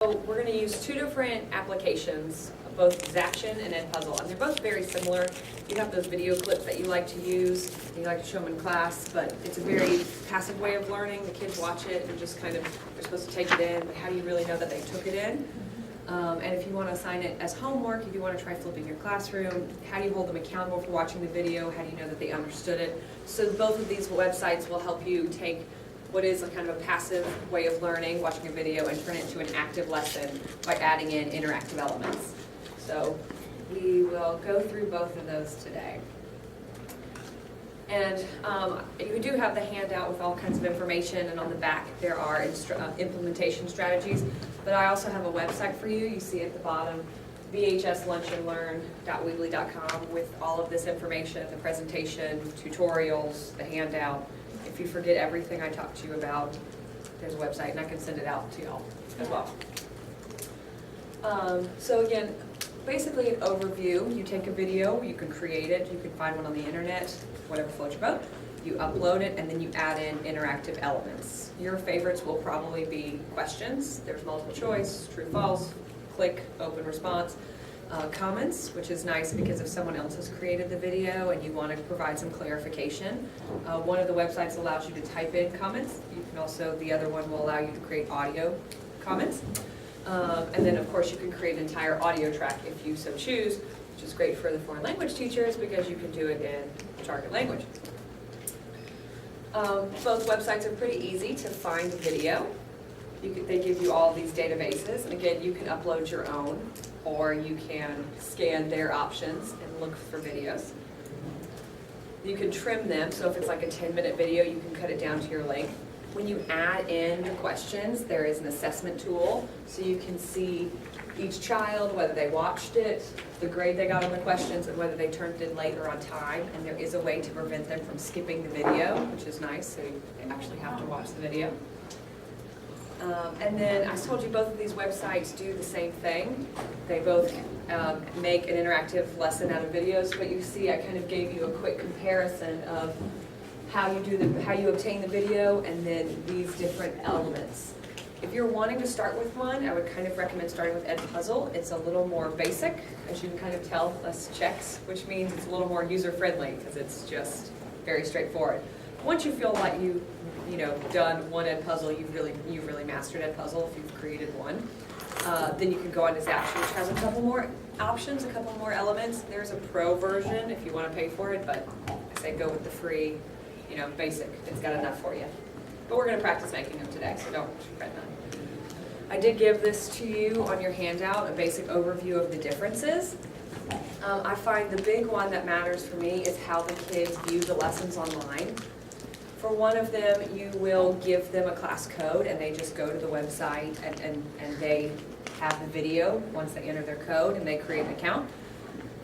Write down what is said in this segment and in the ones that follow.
So we're going to use two different applications, both Exaction and Edpuzzle, and they're both very similar. You have those video clips that you like to use, you like to show them in class, but it's a very passive way of learning. The kids watch it and just kind of, they're supposed to take it in, but how do you really know that they took it in? And if you want to assign it as homework, if you want to try flipping your classroom, how do you hold them accountable for watching the video? How do you know that they understood it? So both of these websites will help you take what is a kind of a passive way of learning, watching a video, and turn it into an active lesson by adding in interactive elements. So we will go through both of those today. And you do have the handout with all kinds of information, and on the back there are implementation strategies. But I also have a website for you. You see at the bottom, vhslunchandlearn.weebly.com, with all of this information, the presentation, tutorials, the handout. If you forget everything I talked to you about, there's a website, and I can send it out to y'all as well. So again, basically an overview. You take a video, you can create it, you can find one on the internet, whatever floats your boat. You upload it, and then you add in interactive elements. Your favorites will probably be questions. There's multiple choice, true, false, click, open response. Comments, which is nice because if someone else has created the video and you want to provide some clarification, one of the websites allows you to type in comments. You can also, the other one will allow you to create audio comments. And then of course you can create an entire audio track if you so choose, which is great for the foreign language teachers because you can do it in target language. Both websites are pretty easy to find video. They give you all these databases, and again, you can upload your own, or you can scan their options and look for videos. You can trim them, so if it's like a 10-minute video, you can cut it down to your length. When you add in the questions, there is an assessment tool, so you can see each child, whether they watched it, the grade they got on the questions, and whether they turned it in late or on time, and there is a way to prevent them from skipping the video, which is nice, so you actually have to watch the video. And then I told you both of these websites do the same thing. They both make an interactive lesson out of videos, but you see I kind of gave you a quick comparison of how you obtain the video and then these different elements. If you're wanting to start with one, I would kind of recommend starting with Edpuzzle. It's a little more basic, as you can kind of tell, less checks, which means it's a little more user-friendly because it's just very straightforward. Once you feel like you've done one Edpuzzle, you've really mastered Edpuzzle if you've created one. Then you can go on to Exaction, which has a couple more options, a couple more elements. There's a pro version if you want to pay for it, but I say go with the free, basic. It's got enough for you. But we're going to practice making them today, so don't fret none. I did give this to you on your handout, a basic overview of the differences. I find the big one that matters for me is how the kids view the lessons online. For one of them, you will give them a class code and they just go to the website and they have the video once they enter their code and they create an account.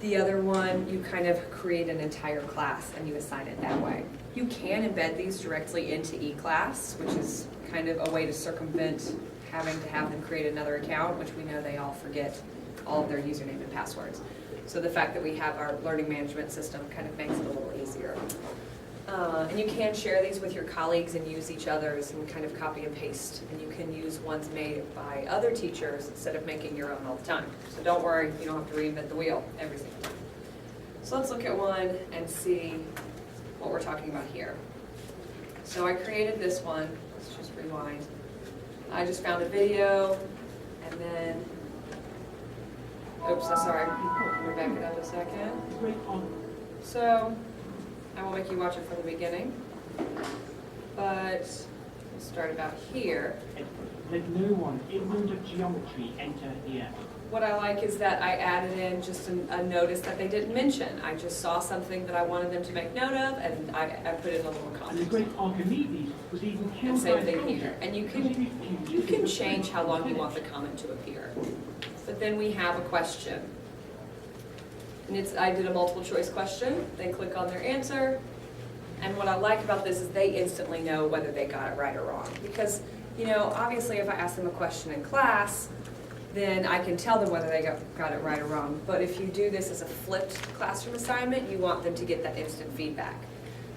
The other one, you kind of create an entire class and you assign it that way. You can embed these directly into eClass, which is kind of a way to circumvent having to have them create another account, which we know they all forget all of their username and passwords. So the fact that we have our learning management system kind of makes it a little easier. And you can share these with your colleagues and use each other's and kind of copy and paste. And you can use ones made by other teachers instead of making your own all the time. So don't worry, you don't have to reinvent the wheel every single time. So let's look at one and see what we're talking about here. So I created this one. Let's just rewind. I just found a video and then, oops, I'm sorry. Let me back it up a second. So I will make you watch it from the beginning, but we'll start about here. There's no one. Ignorant of geometry, enter here. What I like is that I added in just a notice that they didn't mention. I just saw something that I wanted them to make note of, and I put in a little And the comment. great Archimedes was even And killed by same a thing soldier. here. And you can change how long you want the comment to appear. But then we have a question. And I did a multiple choice question. They click on their answer. And what I like about this is they instantly know whether they got it right or wrong. Because, obviously if I ask them a question in class, then I can tell them whether they got it right or wrong. But if you do this as a flipped classroom assignment, you want them to get that instant feedback.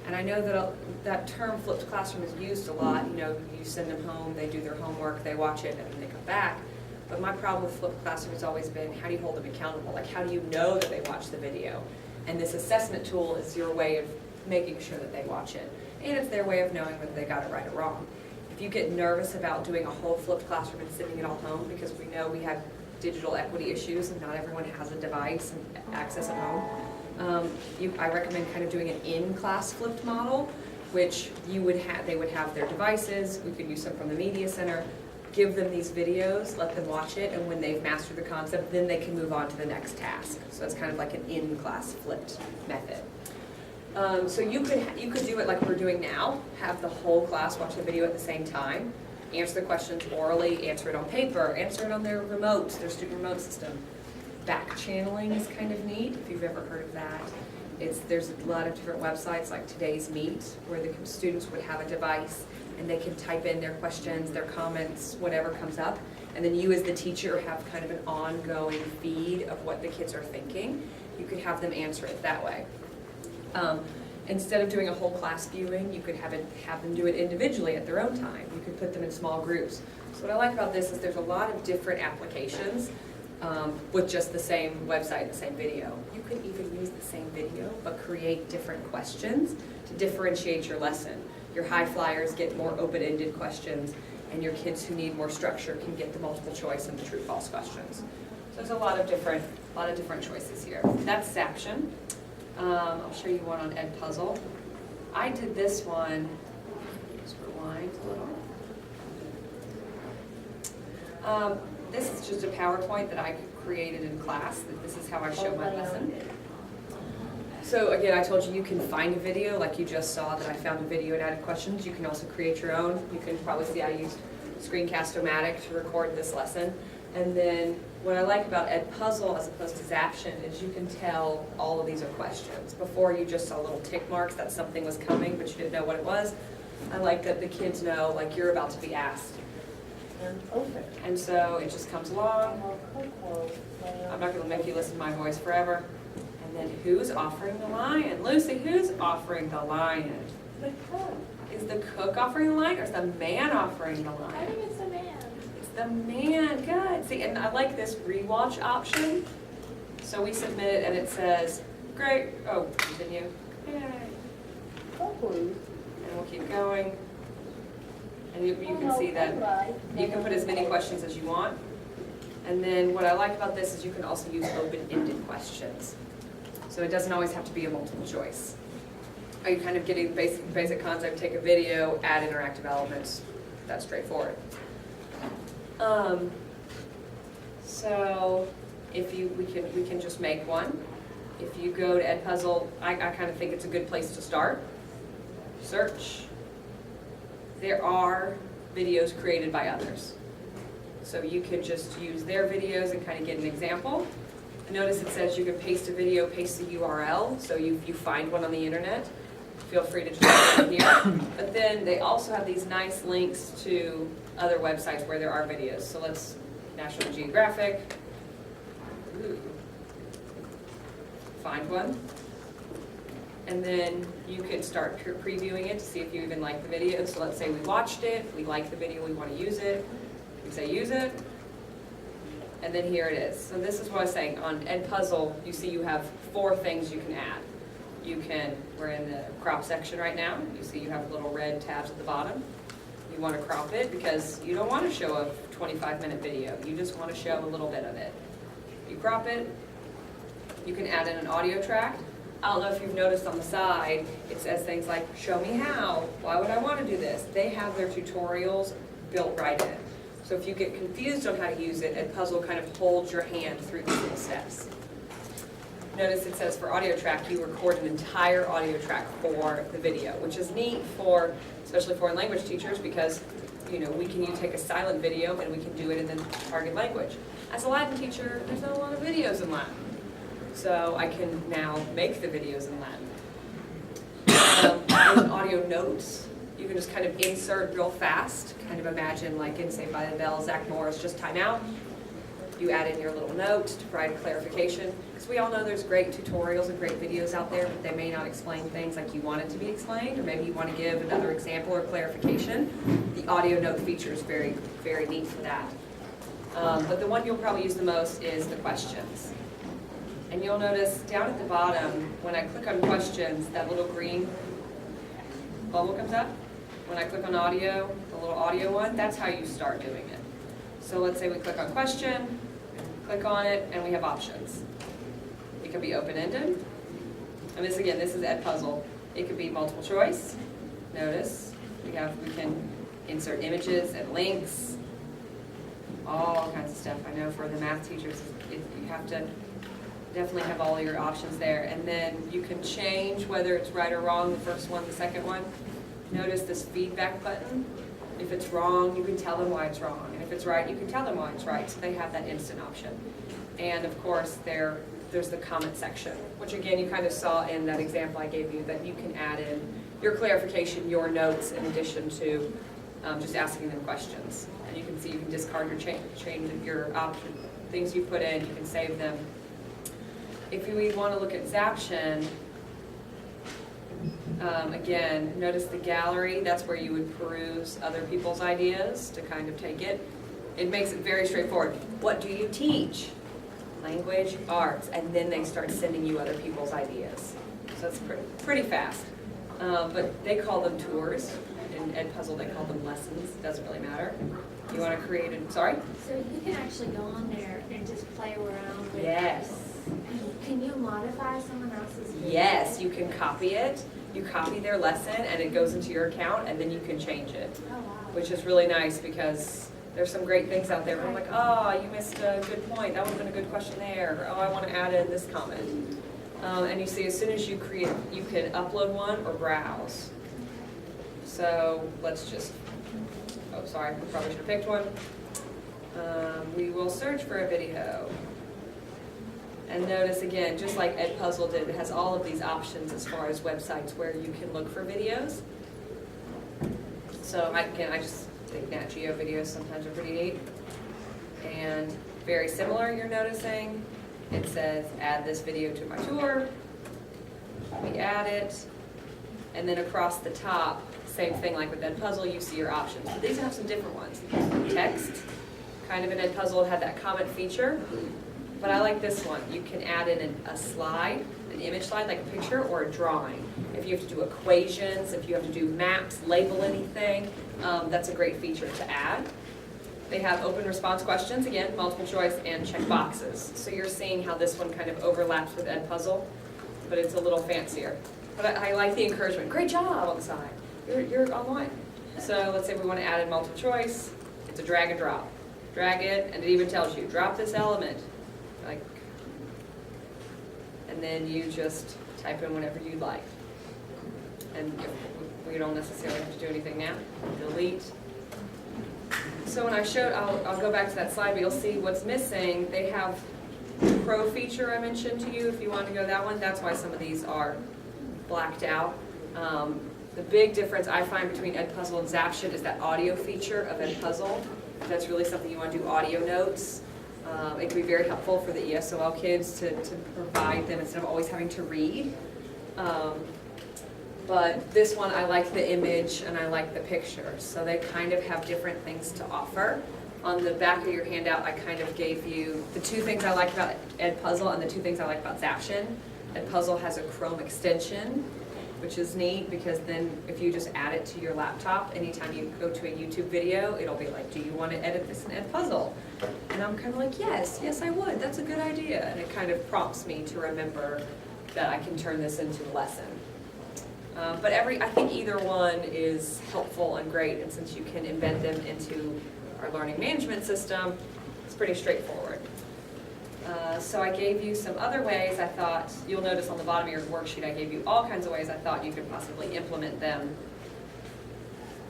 And I know that that term flipped classroom is used a lot. You send them home, they do their homework, they watch it, and then they come back. But my problem with flipped classroom has always been, how do you hold them accountable? Like, how do you know that they watched the video? And this assessment tool is your way of making sure that they watch it. And it's their way of knowing whether they got it right or wrong. If you get nervous about doing a whole flipped classroom and sending it all home, because we know we have digital equity issues and not everyone has a device and access at home, I recommend kind of doing an in-class flipped model, which they would have their devices, we could use some from the media center, give them these videos, let them watch it, and when they've mastered the concept, then they can move on to the next task. So it's kind of like an in-class flipped method. So you could do it like we're doing now, have the whole class watch the video at the same time, answer the questions orally, answer it on paper, answer it on their remote, their student remote system. Back channeling is kind of neat, if you've ever heard of that. There's a lot of different websites like Today's Meet, where the students would have a device and they can type in their questions, their comments, whatever comes up. And then you as the teacher have kind of an ongoing feed of what the kids are thinking. You could have them answer it that way. Instead of doing a whole class viewing, you could have them do it individually at their own time. You could put them in small groups. So what I like about this is there's a lot of different applications with just the same website, the same video. You could even use the same video, but create different questions to differentiate your lesson. Your high flyers get more open-ended questions, and your kids who need more structure can get the multiple choice and the true-false questions. So there's a lot of different choices here. That's Zaption. I'll show you one on Edpuzzle. I did this one, just rewind a little. This is just a PowerPoint that I created in class, that this is how I show my lesson. So again, I told you can find a video, like you just saw that I found a video and added questions. You can also create your own. You can probably see I used Screencast-O-Matic to record this lesson. And then what I like about Edpuzzle as opposed to Zaption is you can tell all of these are questions. Before you just saw little tick marks that something was coming, but you didn't know what it was. I like that the kids know, like, you're about to be asked. And so it just comes along. I'm not going to make you listen to my voice forever. And then who's offering the lion? Lucy, who's offering the lion? The cook. Is the cook offering the lion or is the man offering the I lion? think it's the man. It's the man. Good. See, and I like this rewatch option. So we submit it and it says, great. Oh, continue. Yay. Oh, please. And we'll keep going. And you can see that you can put as many questions as you want. And then what I like about this is you can also use open-ended questions. So it doesn't always have to be a multiple choice. Are you kind of getting basic concept, take a video, add interactive elements? That's straightforward. So if we can just make one. If you go to Edpuzzle, I kind of think it's a good place to start. Search. There are videos created by others. So you could just use their videos and kind of get an example. Notice it says you can paste a video, paste the URL, so if you find one on the internet, feel free to just put it here. But then they also have these nice links to other websites where there are videos. So let's, National Geographic, find one. And then you could start previewing it to see if you even like the video. So let's say we watched it, we like the video, we want to use it. We say use it, and then here it is. So this is what I was saying. On Edpuzzle, you see you have 4 things you can add. We're in the crop section right now. You see you have little red tabs at the bottom. You want to crop it because you don't want to show a 25-minute video. You just want to show a little bit of it. You crop it. You can add in an audio track. I don't know if you've noticed on the side, it says things like, show me how, why would I want to do this? They have their tutorials built right in. So if you get confused on how to use it, Edpuzzle kind of holds your hand through these little steps. Notice it says for audio track, you record an entire audio track for the video, which is neat for, especially foreign language teachers, because we can take a silent video and we can do it in the target language. As a Latin teacher, there's not a lot of videos in Latin. So I can now make the videos in Latin. There's audio notes. You can just kind of insert real fast, kind of imagine like in Saved by the Bell, Zach Morris, just time out. You add in your little note to provide clarification. Because we all know there's great tutorials and great videos out there, but they may not explain things like you want it to be explained, or maybe you want to give another example or clarification. The audio note feature is very, very neat for that. But the one you'll probably use the most is the questions. And you'll notice down at the bottom, when I click on questions, that little green bubble comes up. When I click on audio, the little audio one, that's how you start doing it. So let's say we click on question, click on it, and we have options. It could be open-ended. And this is Edpuzzle. It could be multiple choice. Notice we can insert images and links, all kinds of stuff. I know for the math teachers, you have to definitely have all your options there. And then you can change whether it's right or wrong, the first one, the second one. Notice this feedback button. If it's wrong, you can tell them why it's wrong. And if it's right, you can tell them why it's right. So they have that instant option. And of course, there's the comment section, which again, you kind of saw in that example I gave you, that you can add in your clarification, your notes, in addition to just asking them questions. And you can see you can discard your change your option, things you put in, you can save them. If you want to look at Zaption, again, notice the gallery, that's where you would peruse other people's ideas to kind of take it. It makes it very straightforward. What do you teach? Language, arts, and then they start sending you other people's ideas. So it's pretty fast. But they call them tours. In Edpuzzle, they call them lessons. Doesn't really matter. You want to create a, sorry? So you can actually go on there and just play around with Yes. Can you modify someone else's video? Yes, you can copy it. You copy their lesson and it goes into your account and then you can change it, Oh, wow. which is really nice because there's some great things out there where I'm like, oh, you missed a good point. That would have been a good question there. Or, oh, I want to add in this comment. And you see, as soon as you create, you can upload one or browse. So let's just, oh, sorry, we probably should have picked one. We will search for a video. And notice again, just like Edpuzzle did, it has all of these options as far as websites where you can look for videos. So I just think Nat Geo videos sometimes are pretty neat. And very similar, you're noticing. It says, add this video to my tour. We add it. And then across the top, same thing like with Edpuzzle, you see your options. But these have some different ones. Text, kind of in Edpuzzle, it had that comment feature. But I like this one. You can add in a slide, an image slide, like a picture, or a drawing. If you have to do equations, if you have to do maps, label anything, that's a great feature to add. They have open response questions, again, multiple choice, and check boxes. So you're seeing how this one kind of overlaps with Edpuzzle, but it's a little fancier. But I like the encouragement. Great job on the side. You're online. So let's say we want to add in multiple choice. It's a drag and drop. Drag it, and it even tells you, drop this element. And then you just type in whatever you'd like. And we don't necessarily have to do anything now. Delete. So when I showed, I'll go back to that slide, but you'll see what's missing. They have the Pro feature I mentioned to you, if you want to go that one. That's why some of these are blacked out. The big difference I find between Edpuzzle and Zaption is that audio feature of Edpuzzle. If that's really something you want to do audio notes. It can be very helpful for the ESOL kids to provide them instead of always having to read. But this one, I like the image and I like the picture. So they kind of have different things to offer. On the back of your handout, I kind of gave you the two things I like about Edpuzzle and the two things I like about Zaption. Edpuzzle has a Chrome extension, which is neat because then if you just add it to your laptop, anytime you go to a YouTube video, it'll be like, do you want to edit this in Edpuzzle? And I'm kind of like, yes I would, that's a good idea. And it kind of prompts me to remember that I can turn this into a lesson. But I think either one is helpful and great, and since you can embed them into our learning management system, it's pretty straightforward. So I gave you some other ways I thought, you'll notice on the bottom of your worksheet, I gave you all kinds of ways I thought you could possibly implement them.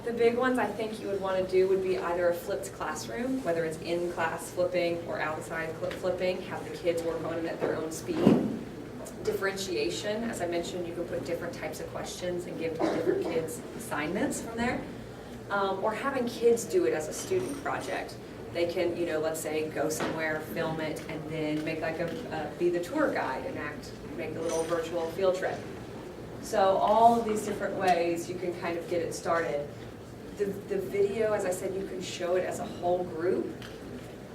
The big ones I think you would want to do would be either a flipped classroom, whether it's in-class flipping or outside flipping, have the kids work on it at their own speed. Differentiation, as I mentioned, you can put different types of questions and give different kids assignments from there. Or having kids do it as a student project. They can, let's say, go somewhere, film it, and then make like be the tour guide and make a little virtual field trip. So all of these different ways you can kind of get it started. The video, as I said, you can show it as a whole group.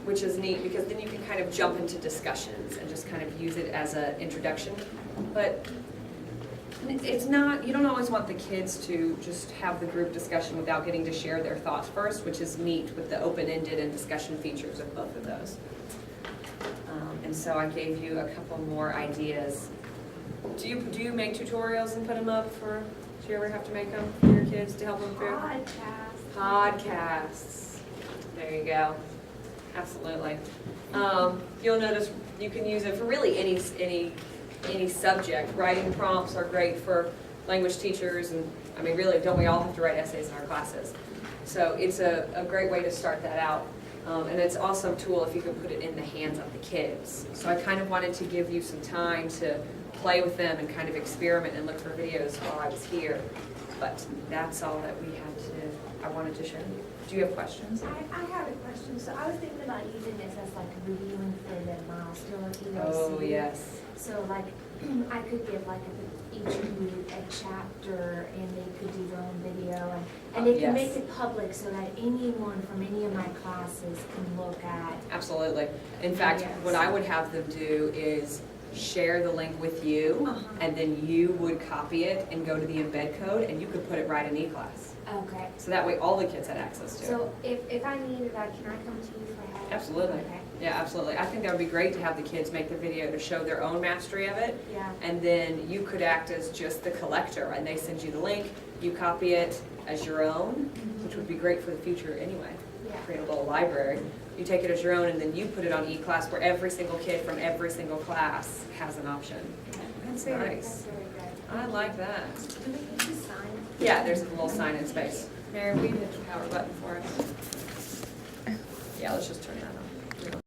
which is neat because then you can kind of jump into discussions and just kind of use it as an introduction. But it's not, you don't always want the kids to just have the group discussion without getting to share their thoughts first, which is neat with the open-ended and discussion features of both of those. And so I gave you a couple more ideas. Do you make tutorials and put them up for, do you ever have to make them for your kids to help them through? Podcasts. There you go. Absolutely. You'll notice you can use it for really any subject. Writing prompts are great for language teachers, and I mean, really, don't we all have to write essays in our classes? So it's a great way to start that out. And it's also a tool if you can put it in the hands of the kids. So I kind of wanted to give you some time to play with them and kind of experiment and look for videos while I was here. But that's all that I wanted to share. Do you have questions? I have a question. So I was thinking about using this as like a reviewing for the milestone EOC. Oh, yes. So like I could give like each group a chapter and they could do their own video and they can Yes. make it public so that anyone from any of my classes can look at. Absolutely. In fact, Yes. what I would have them do is share the link with you, and then you would copy it and go to the embed code, and you could put it right in eClass. Okay. So that way all the kids had access to it. So if I needed that, can I come to you for help? Absolutely. Okay. Yeah, absolutely. I think that would be great to have the kids make the video to show their own mastery of it. Yeah. And then you could act as just the collector, and they send you the link, you copy it as your own, which would be great for the future anyway. Yeah. Create a little library. You take it as your own, and then you put it on eClass where every single kid from every single class has an option. That's That's nice. very good. I like that. Do we need to sign? Yeah, there's a little sign-in space. Mary, will you hit the power button for us? Yeah, let's just turn that on.